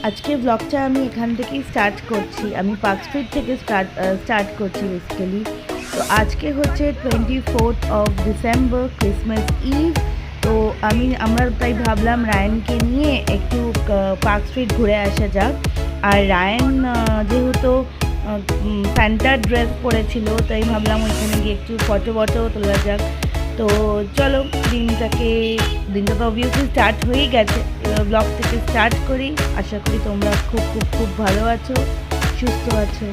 আজকে ব্লগটা আমি এখান থেকেই স্টার্ট করছি। আমি পার্ক স্ট্রিট থেকে স্টার্ট করছি বেসিক্যালি। তো আজকে হচ্ছে 24th of December, Christmas eve. তো আমরা তাই ভাবলাম রায়ানকে নিয়ে একটু পার্ক স্ট্রিট ঘুরে আসা যাক। আর রায়ান যেহেতু স্যান্টার ড্রেস পরেছিল, তাই ভাবলাম ওইখানে গিয়ে একটু ফটো তোলা যাক। তো চলো দিনটা তো অবভিয়াসলি স্টার্ট হয়েই গেছে। ব্লগ থেকে স্টার্ট করি। আশা করি তোমরা খুব খুব খুব ভালো আছো, সুস্থ আছো।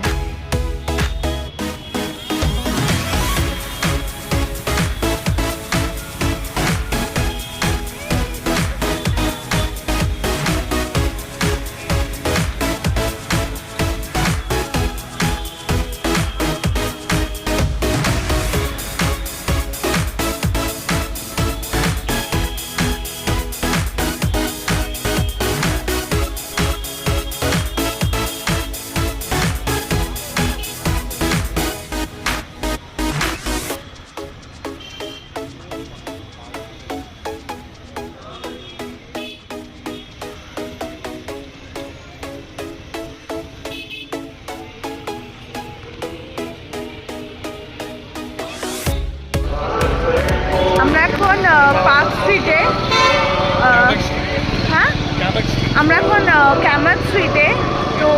পার্ক স্ট্রিটে আমরা এখন ক্যামাক স্ট্রিটে। তো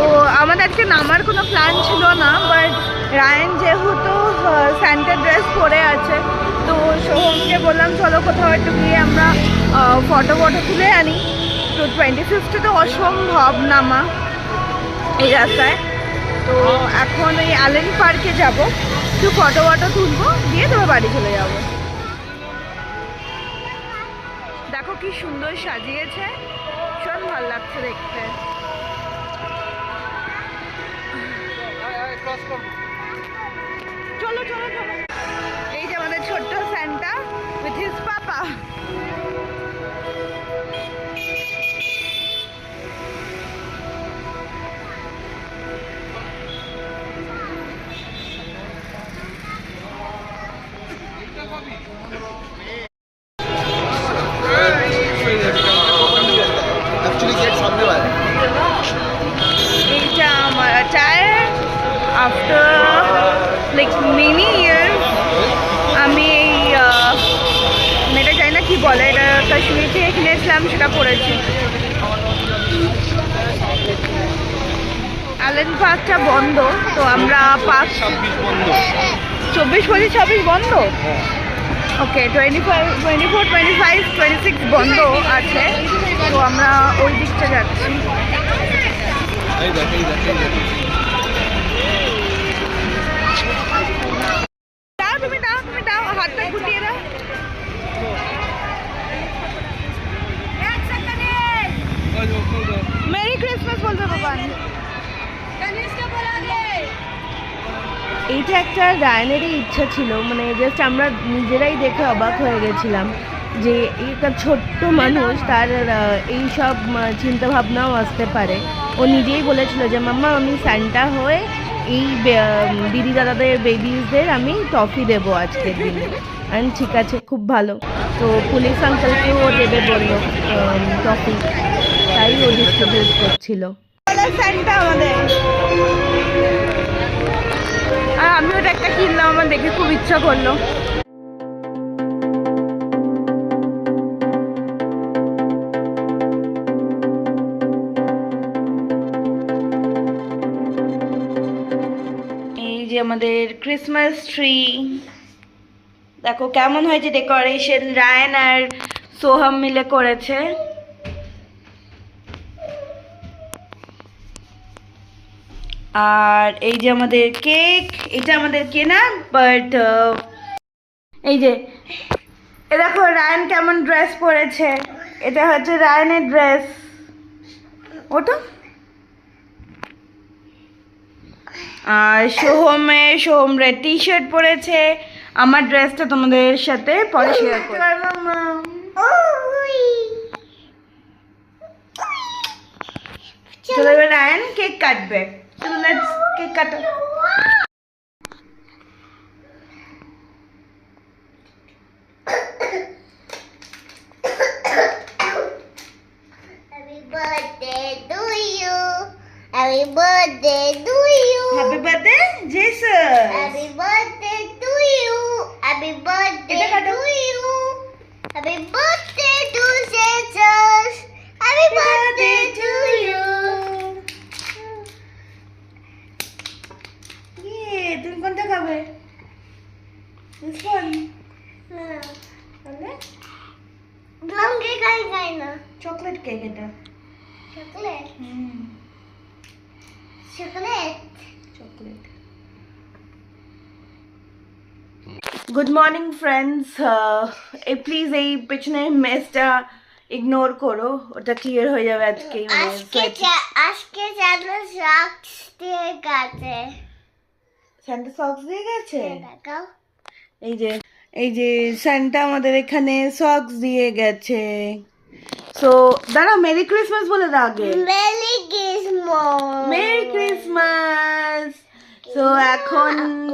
আমাদের আজকে নামার কোনো প্ল্যান ছিল না, বাট রায়ান যেহেতু স্যান্টা ড্রেস পরে আছে, তো সোহমকে বললাম চলো কোথাও একটু গিয়ে আমরা ফটো তুলে আনি। তো 25th তো অসম্ভব নামা এই রাস্তায়। তো এখন ওই অ্যালেন পার্কে যাব, একটু ফটো তুলবো, দিয়ে তবে বাড়ি চলে যাবো। দেখো কি সুন্দর সাজিয়েছে, ভীষণ ভালো লাগছে দেখতে। চলো এই যে আমাদের ছোট্ট স্যান্টা উইথ হিজ পাপা। এইটা আমার tyre after like many years আমি এই এটা জানি না কি বলে, এটা কাশ্মীর থেকে কিনেছিলাম, সেটা পরেছি। অ্যালেন পার্কটা বন্ধ, তো আমরা পার্ক 24-25-26 বন্ধ। ওকে, 24, 25, 26 বন্ধ আছে। তো আমরা ওই দিকটা যাচ্ছি। তুমি দাও হাতটা গুটিয়ে দাও। মেরি ক্রিসমাস বলতে বাবা। এইটা একটা রায়ানেরই ইচ্ছা ছিল, মানে জাস্ট আমরা নিজেরাই দেখে অবাক হয়ে গেছিলাম যে একটা ছোট্ট মানুষ, তার এই সব চিন্তা ভাবনাও আসতে পারে। ও নিজেই বলেছিল যে মাম্মা আমি স্যান্টা হয়ে এই দিদি দাদাদের বেবিজদের আমি টফি দেবো আজকের দিনে। অ্যান্ড ঠিক আছে, খুব ভালো। তো পুলিশ আঙ্কেলকেও ও দেবে বললো টফি, তাই ও ডিস্ট্রিবিউট করছিল। স্যান্টা আমাদের, আর আমি ওটা একটা কিনলাম, আমার দেখে খুব ইচ্ছা করলো। এই যে আমাদের ক্রিসমাস ট্রি, দেখো কেমন হয়েছে ডেকোরেশন, রায়ান আর সোহাম মিলে করেছে। আর এই যে আমাদের কেক, এটা আমাদের কেনা, বাট এই যে এ দেখো রায়ান কেমন ড্রেস পরেছে, এটা হচ্ছে রায়ানের ড্রেস। ওটা আর সোহম রেড টি শার্ট পরেছে। আমার ড্রেসটা তোমাদের সাথে পরে শেয়ার করব। চলো এবার রায়ান কেক কাটবে, চলো লেটস কেক কাটো। Happy birthday to you. This one. Brown cake খাই খাই না চকলেট কেক এটা। Chocolate chocolate chocolate. Good morning friends, please এই পেছনের মেসটা ইগনোর করো, ওটা ক্লিয়ার হয়ে যাবে আজকে। আজকে জানো সক্স দিয়ে গেছে, স্যান্টা সক্স দিয়ে গেছে। দেখাও এই যে স্যান্টা আমাদের এখানে সক্স দিয়ে গেছে। সো দাঁড়াও, মেরি ক্রিসমাস বলে দাও আগে। Merry Christmas, merry Christmas. তো এখন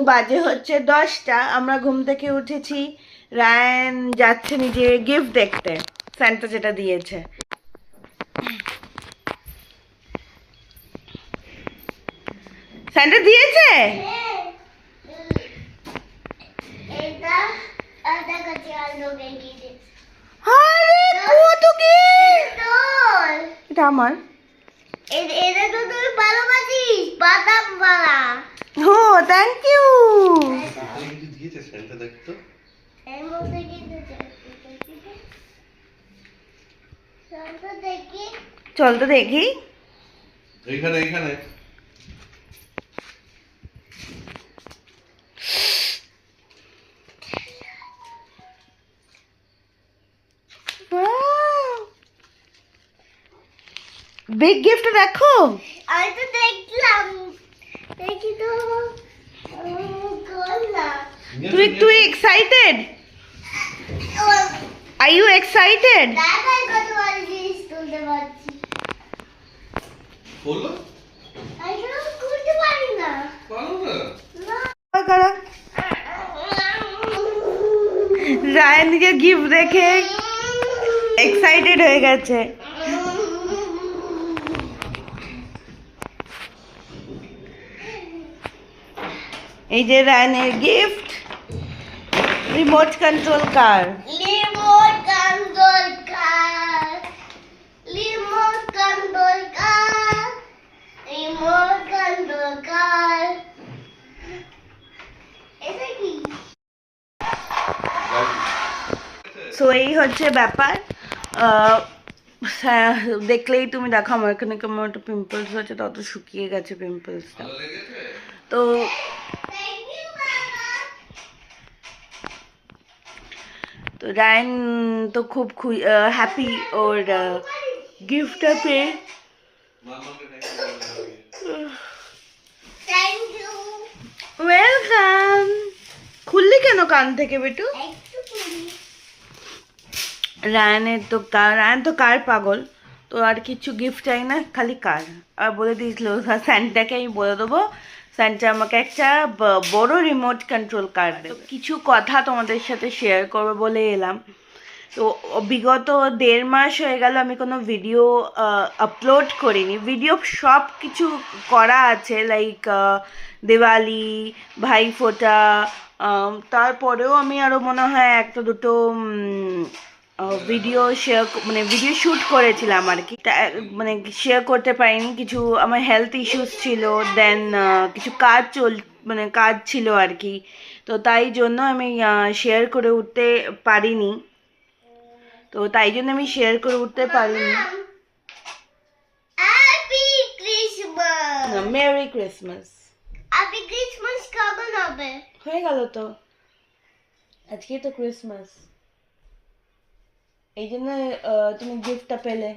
বাজে হচ্ছে 10টা, আমরা ঘুম থেকে উঠেছি, রায়ান যাচ্ছে নিজে গিফট দেখতে, স্যান্টা যেটা দিয়েছে। স্যান্টা দিয়েছে। এটা আদা কাছে আলো গেছে। আরে কত গিফট! তোর এটা আমার। এটা তো তুই ভালোবাসিস, বাদাম বালা। ও থ্যাংক ইউ। দিয়েছে স্যান্টা, দেখতো এর মধ্যে কি দিয়েছে? দেখি চল তো দেখি। এইখানে এইখানে বিগ গিফট দেখো। আমি তো দেখলাম, দেখি তো করলা। তুই এক্সাইটেড? Are you excited? দাদা কতবার জিনিস তুলতে পারছি, বললো আমি তো করতে পারি না। পারো না। রায়ান নিজের গিফট দেখে এক্সাইটেড হয়ে গেছে। এই যে রায়ানের gift, remote control car. Remote control car, remote control car, remote control car. এটা কি? সো এই হচ্ছে ব্যাপার। দেখলেই তুমি দেখো আমার এখানে কেমন একটা পিম্পলস হচ্ছে, তত শুকিয়ে গেছে পিম্পলসটা। ভালো লেগেছে? তো Thank you, Mama. তো রায়ান তো খুব হ্যাপি ওর গিফটটা পেয়ে। মামাকে থ্যাংক Thank you. ওয়েলকাম। খুললি কেন কান থেকে বেটু? একটু করি। রায়ান তো কার পাগল, তো আর কিছু গিফট চাই না, খালি কার। আর বলে দিয়েছিল স্যান্টাকে, আমি বলে দেবো স্যান্টা আমাকে একটা বড় রিমোট কন্ট্রোল কার দেবে। কিছু কথা তোমাদের সাথে শেয়ার করবো বলে এলাম। তো বিগত 1.5 মাস হয়ে গেল আমি কোনো ভিডিও আপলোড করিনি। ভিডিও সব কিছু করা আছে, লাইক দিওয়ালি, ভাইফোঁটা, তারপরেও আমি আরও মনে হয় একটা দুটো ভিডিও ভিডিও শ্যুট করেছিলাম আর কি, মানে শেয়ার করতে পারিনি। কিছু আমার হেলথ ইস্যুস ছিল, দেন কিছু কাজ ছিল আর কি, তো তাই জন্য আমি শেয়ার করে উঠতে পারিনি। Happy Christmas. Merry Christmas. Happy Christmas কখন হবে? হয়ে গেল তো, আজকে তো ক্রিসমাস, এই জন্য তুমি গিফটটা পেলে।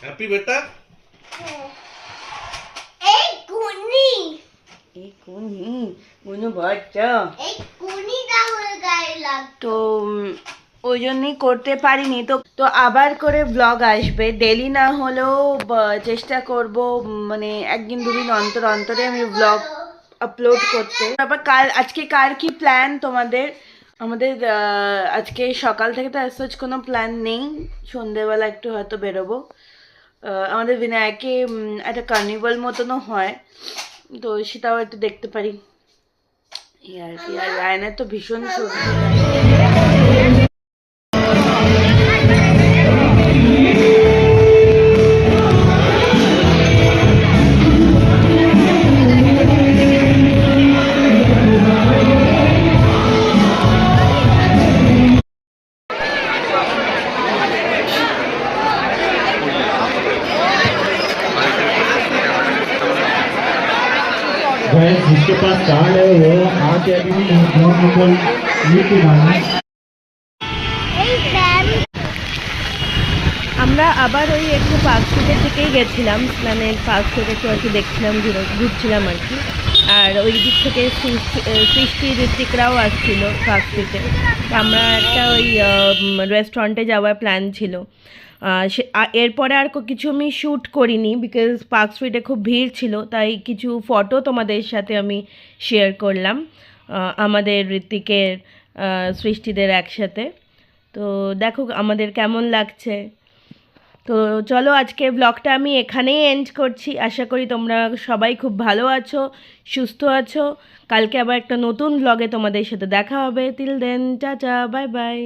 হ্যাপি বেটা। এই কুনি, এই কোনো বাচ্চা। এই কুনিটা হয়ে গায়ে লাগতো। তো ওই জন্যই করতে পারিনি। তো আবার করে ব্লগ আসবে, ডেলি না হলেও চেষ্টা করব, মানে একদিন দুদিন অন্তর অন্তরে আমি ব্লগ আপলোড করতে। তারপর আজকে কার কি প্ল্যান তোমাদের? আমাদের আজকে সকাল থেকে তো অ্যাজ কোনো প্ল্যান নেই, সন্ধেবেলা একটু হয়তো বেরোবো। আমাদের বিনায়কে একটা কার্নিভাল মতনও হয়, তো সেটাও একটু দেখতে পারি এই আর কি। আর রায়নের তো ভীষণ সর্দি। তাহলে আজ একদিন মঙ্গল মৃত্যু গান এই ফ্যান আমরা আবার ওই একটু পার্ক স্ট্রিটের দিকেই গেছিলাম, মানে পার্ক স্ট্রিট একটু আর কি দেখছিলাম, ঘুরছিলাম আর কি। আর ওই দিক থেকে সৃষ্টি ঋত্বিকরাও আসছিল পার্ক স্ট্রিটে। আমরা একটা ওই রেস্টুরেন্টে যাওয়ার প্ল্যান ছিল। এরপরে আর কিছু আমি শ্যুট করিনি, বিকজ পার্ক স্ট্রিটে খুব ভিড় ছিল, তাই কিছু ফটো তোমাদের সাথে আমি শেয়ার করলাম আমাদের ঋত্বিকের সৃষ্টিদের একসাথে। তো দেখো আমাদের কেমন লাগছে। তো চলো আজকে ব্লগটা আমি এখানেই এন্ড করছি। আশা করি তোমরা সবাই খুব ভালো আছো, সুস্থ আছো। কালকে আবার একটা নতুন ব্লগে তোমাদের সাথে দেখা হবে। Till then tata, bye by.